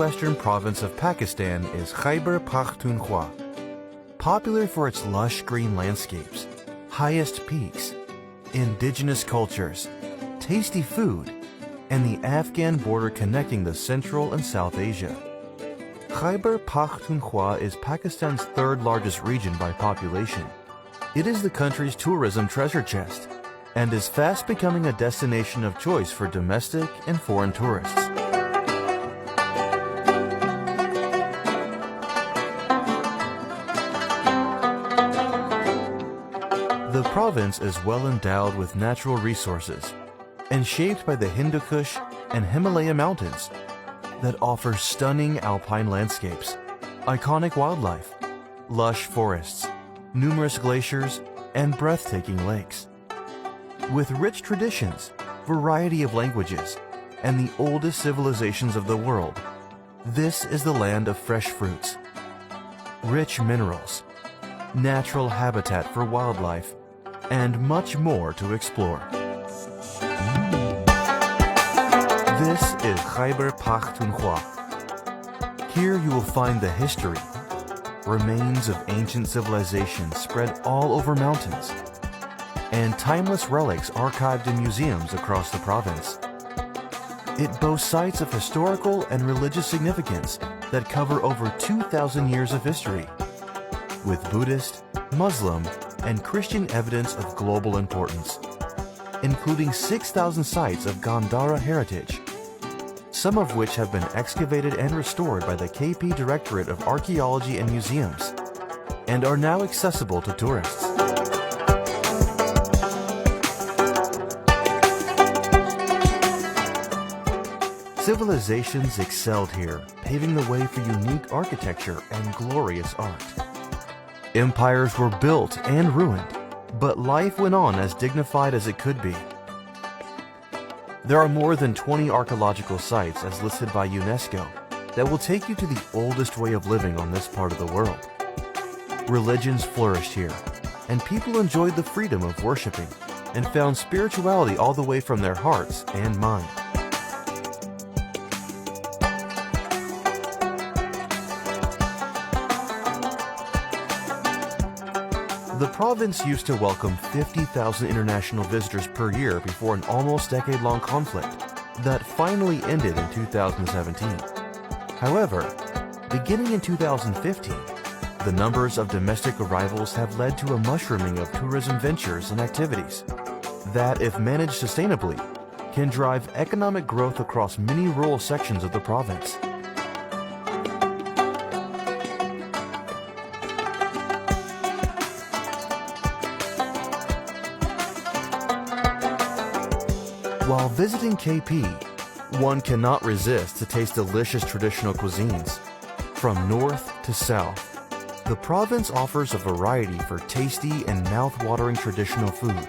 northwestern province of Pakistan is Khyber Pakhtunkhwa. Popular for its lush green landscapes, highest peaks, indigenous cultures, tasty food, and the Afghan border connecting the Central and South Asia. Khyber Pakhtunkhwa is Pakistan's third largest region by population. It is the country's tourism treasure chest and is fast becoming a destination of choice for domestic and foreign tourists. The province is well endowed with natural resources and shaped by the Hindu Kush and Himalaya mountains that offer stunning alpine landscapes, iconic wildlife, lush forests, numerous glaciers, and breathtaking lakes. With rich traditions, variety of languages, and the oldest civilizations of the world, this is the land of fresh fruits, rich minerals, natural habitat for wildlife, and much more to explore. This is Khyber Pakhtunkhwa. Here you will find the history, remains of ancient civilizations spread all over mountains, and timeless relics archived in museums across the province. It boasts sites of historical and religious significance that cover over 2,000 years of history, with Buddhist, Muslim, and Christian evidence of global importance, including 6,000 sites of Gandhara heritage, some of which have been excavated and restored by the KP Directorate of Archaeology and Museums, and are now accessible to tourists. Civilizations excelled here, paving the way for unique architecture and glorious art. Empires were built and ruined, but life went on as dignified as it could be. There are more than 20 archaeological sites as listed by UNESCO that will take you to the oldest way of living on this part of the world. Religions flourished here, and people enjoyed the freedom of worshiping and found spirituality all the way from their hearts and mind. The province used to welcome 50,000 international visitors per year before an almost decade-long conflict that finally ended in 2017. However, beginning in 2015, the numbers of domestic arrivals have led to a mushrooming of tourism ventures and activities that, if managed sustainably, can drive economic growth across many rural sections of the province. While visiting KP, one cannot resist to taste delicious traditional cuisines. From north to south, the province offers a variety for tasty and mouth-watering traditional food,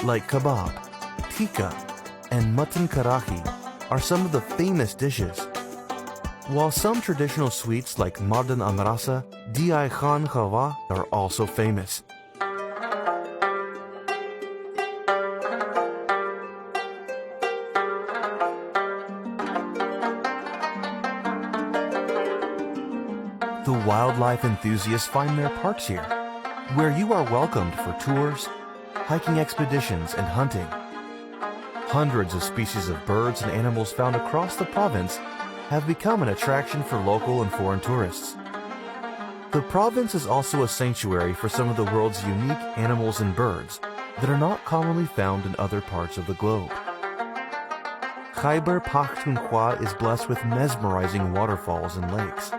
like kebab, tikka, and mutton karahi are some of the famous dishes. While some traditional sweets like mardan angrasa, diai khan khawa are also famous. The wildlife enthusiasts find their parks here, where you are welcomed for tours, hiking expeditions, and hunting. Hundreds of species of birds and animals found across the province have become an attraction for local and foreign tourists. The province is also a sanctuary for some of the world's unique animals and birds that are not commonly found in other parts of the globe. Khyber Pakhtunkhwa is blessed with mesmerizing waterfalls and lakes,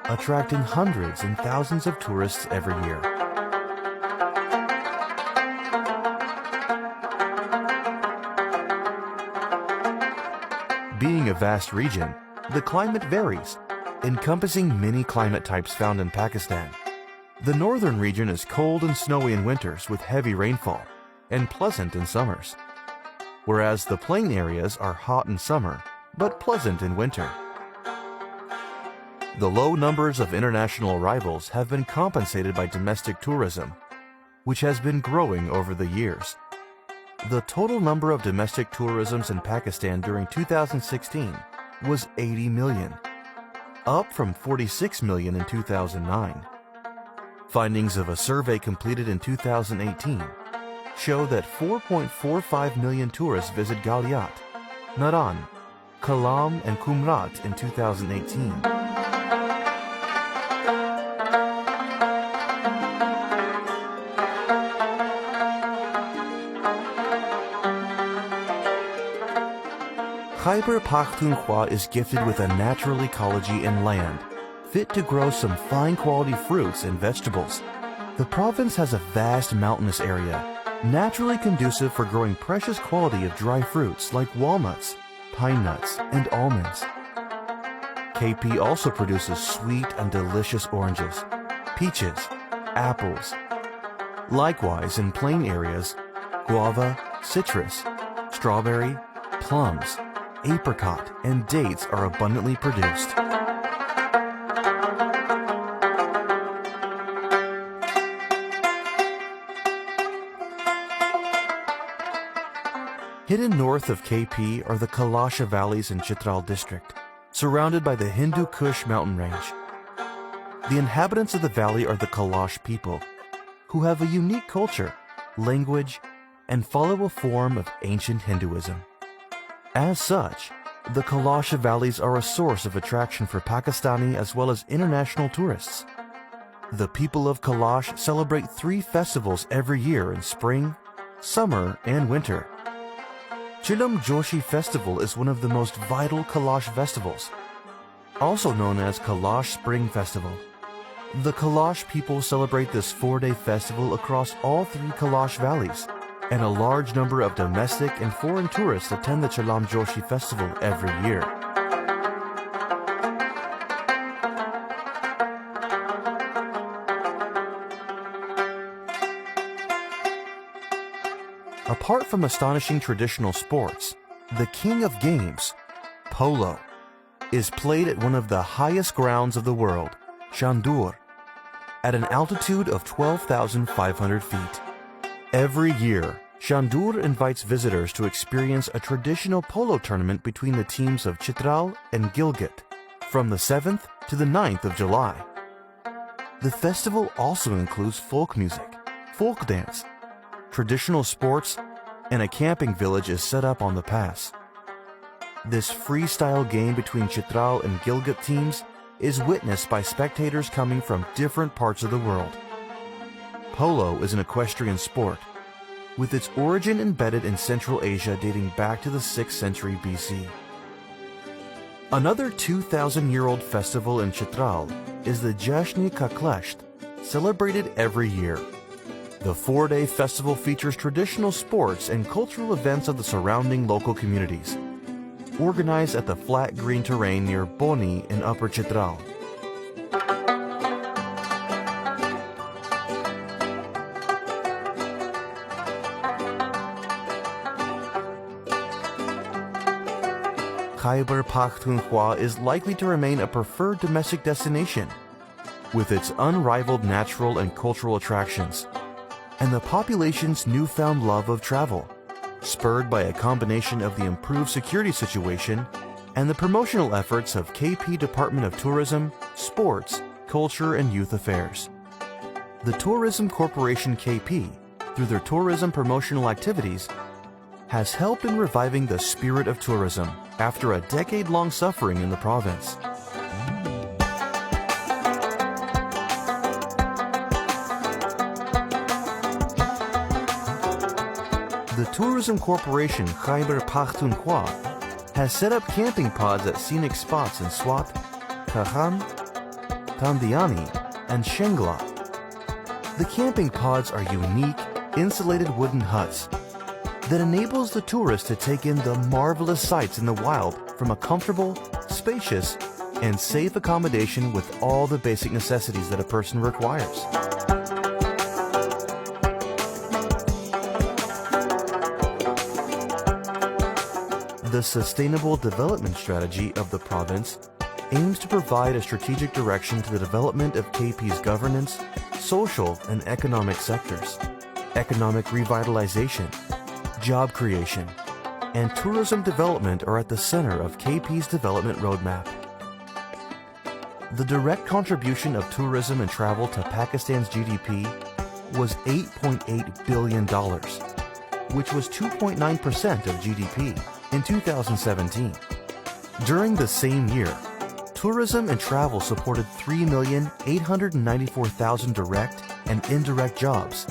attracting hundreds and thousands of tourists every year. Being a vast region, the climate varies, encompassing many climate types found in Pakistan. The northern region is cold and snowy in winters with heavy rainfall, and pleasant in summers, whereas the plain areas are hot in summer, but pleasant in winter. The low numbers of international arrivals have been compensated by domestic tourism, which has been growing over the years. The total number of domestic tourisms in Pakistan during 2016 was 80 million, up from 46 million in 2009. Findings of a survey completed in 2018 show that 4.45 million tourists visit Galiat, Naran, Kalam, and Kumrat in 2018. Khyber Pakhtunkhwa is gifted with a natural ecology and land, fit to grow some fine quality fruits and vegetables. The province has a vast mountainous area, naturally conducive for growing precious quality of dry fruits like walnuts, pine nuts, and almonds. KP also produces sweet and delicious oranges, peaches, apples. Likewise, in plain areas, guava, citrus, strawberry, plums, apricot, and dates are abundantly produced. Hidden north of KP are the Kalasha Valleys in Chitral district, surrounded by the Hindu Kush mountain range. The inhabitants of the valley are the Kalash people, who have a unique culture, language, and follow a form of ancient Hinduism. As such, the Kalasha Valleys are a source of attraction for Pakistani as well as international tourists. The people of Kalash celebrate 3 festivals every year in spring, summer, and winter. Chilam Joshi Festival is one of the most vital Kalash festivals, also known as Kalash Spring Festival. The Kalash people celebrate this 4-day festival across all 3 Kalash valleys, and a large number of domestic and foreign tourists attend the Chilam Joshi Festival every year. Apart from astonishing traditional sports, the king of games, polo, is played at one of the highest grounds of the world, Shandur, at an altitude of 12,500 feet. Every year, Shandur invites visitors to experience a traditional polo tournament between the teams of Chitral and Gilgit from the 7th to the 9th of July. The festival also includes folk music, folk dance, traditional sports, and a camping village is set up on the pass. This freestyle game between Chitral and Gilgit teams is witnessed by spectators coming from different parts of the world. Polo is an equestrian sport, with its origin embedded in Central Asia dating back to the 6th century BC. Another 2,000-year-old festival in Chitral is the Jashni Kaklesht, celebrated every year. The 4-day festival features traditional sports and cultural events of the surrounding local communities, organized at the flat green terrain near Boni in Upper Chitral. Khyber Pakhtunkhwa is likely to remain a preferred domestic destination, with its unrivaled natural and cultural attractions, and the population's newfound love of travel, spurred by a combination of the improved security situation and the promotional efforts of KP Department of Tourism, Sports, Culture, and Youth Affairs. The Tourism Corporation KP, through their tourism promotional activities, has helped in reviving the spirit of tourism after a decade-long suffering in the province. The Tourism Corporation Khyber Pakhtunkhwa has set up camping pods at scenic spots in Swat, Kahan, Tandiani, and Shengla. The camping pods are unique, insulated wooden huts that enables the tourist to take in the marvelous sights in the wild from a comfortable, spacious, and safe accommodation with all the basic necessities that a person requires. The Sustainable Development Strategy of the province aims to provide a strategic direction to the development of KP's governance, social and economic sectors, economic revitalization, job creation, and tourism development are at the center of KP's development roadmap. the direct contribution of tourism and travel to Pakistan's GDP was $8.8 billion, which was 2.9% of GDP in 2017. During the same year, tourism and travel supported 3,894,000 direct and indirect jobs,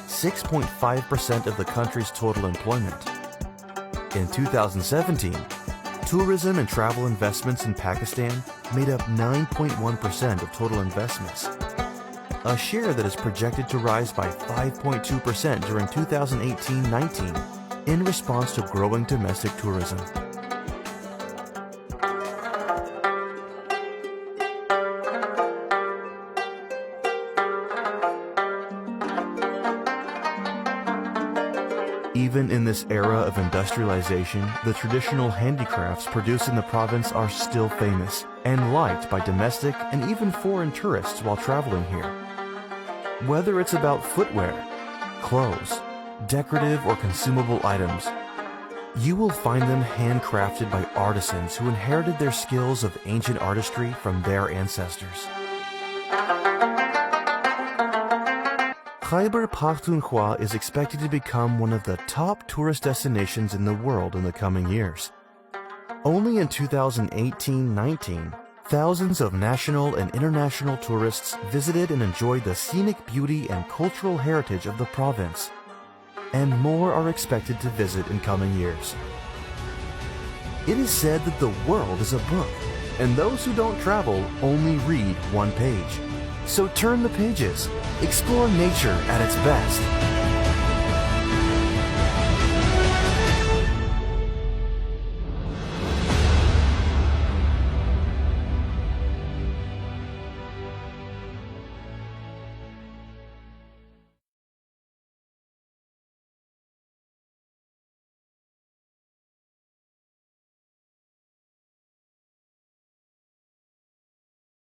6.5% of the country's total employment. In 2017, tourism and travel investments in Pakistan made up 9.1% of total investments, a share that is projected to rise by 5.2% during 2018-19 in response to growing domestic tourism. Even in this era of industrialization, the traditional handicrafts produced in the province are still famous and liked by domestic and even foreign tourists while traveling here. Whether it's about footwear, clothes, decorative or consumable items, you will find them handcrafted by artisans who inherited their skills of ancient artistry from their ancestors. Khyber Pakhtunkhwa is expected to become one of the top tourist destinations in the world in the coming years. Only in 2018-19, thousands of national and international tourists visited and enjoyed the scenic beauty and cultural heritage of the province, and more are expected to visit in coming years. It is said that the world is a book, and those who don't travel only read one page. So turn the pages, explore nature at its best.